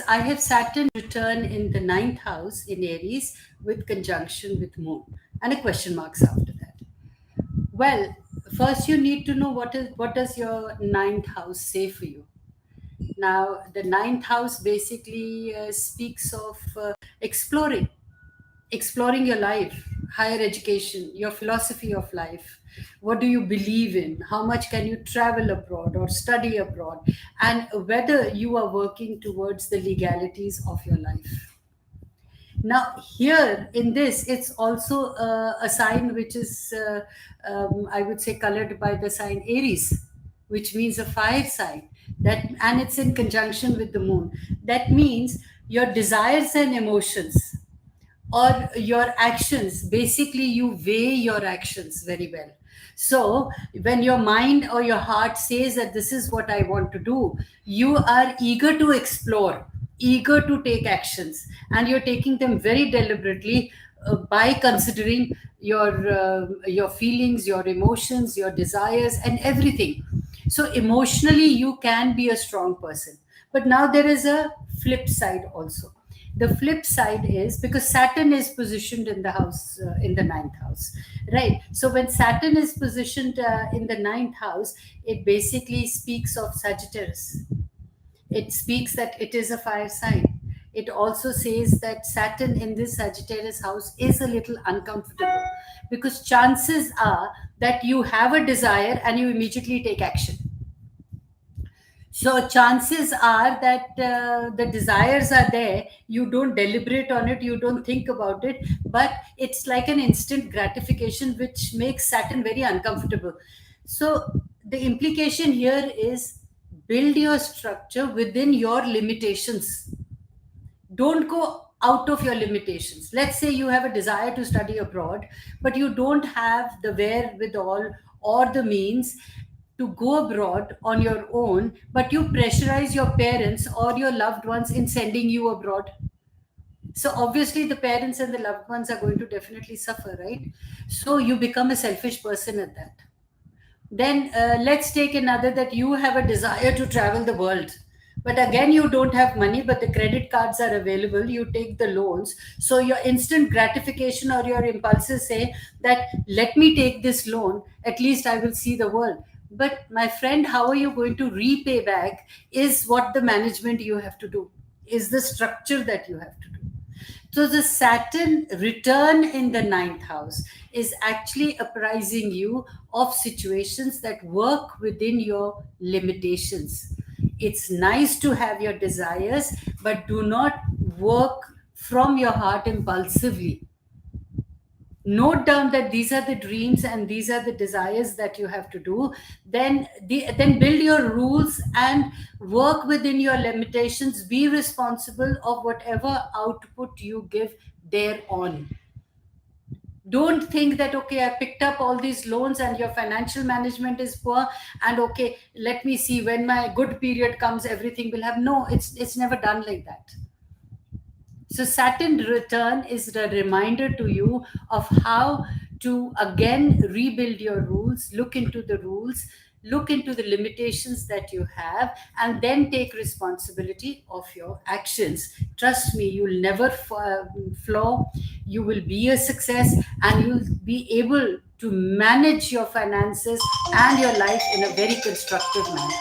I have Saturn return in the ninth house in Aries with conjunction with Moon and a question marks after that. Well, first you need to know what does your ninth house say for you. Now, the ninth house basically speaks of exploring your life, higher education, your philosophy of life. What do you believe in? How much can you travel abroad or study abroad? And whether you are working towards the legalities of your life. Now, here in this, it's also a sign which is, I would say, colored by the sign Aries, which means a fire sign. That, and it's in conjunction with the moon. That means your desires and emotions or your actions, basically you weigh your actions very well. So when your mind or your heart says that this is what I want to do, you are eager to explore, eager to take actions, and you're taking them very deliberately, by considering your feelings, your emotions, your desires, and everything. So emotionally you can be a strong person. But now there is a flip side also. The flip side is because Saturn is positioned in the house, in the ninth house, right? So when Saturn is positioned in the ninth house, it basically speaks of Sagittarius. It speaks that it is a fire sign. It also says that Saturn in this Sagittarius house is a little uncomfortable, because chances are that you have a desire and you immediately take action. So chances are that the desires are there. You don't deliberate on it. You don't think about it. But it's like an instant gratification, which makes Saturn very uncomfortable. So the implication here is build your structure within your limitations. Don't go out of your limitations. Let's say you have a desire to study abroad, but you don't have the wherewithal or the means to go abroad on your own, but you pressurize your parents or your loved ones in sending you abroad. So obviously the parents and the loved ones are going to definitely suffer, right? So you become a selfish person at that. Then let's take another, that you have a desire to travel the world, but again you don't have money, but the credit cards are available, you take the loans. So your instant gratification or your impulses say that let me take this loan, at least I will see the world. But my friend, how are you going to repay back is what the management you have to do, is the structure that you have to do. So the Saturn return in the ninth house is actually apprising you of situations that work within your limitations. It's nice to have your desires, but do not work from your heart impulsively. Note down that these are the dreams and these are the desires that you have to do. Then build your rules and work within your limitations. Be responsible of whatever output you give thereon. Don't think that okay, I picked up all these loans and your financial management is poor, and okay, let me see, when my good period comes everything will have. No, it's never done like that. So Saturn return is a reminder to you of how to again rebuild your rules, look into the rules, look into the limitations that you have, and then take responsibility of your actions. Trust me, you'll never flaw. You will be a success, and you'll be able to manage your finances and your life in a very constructive manner.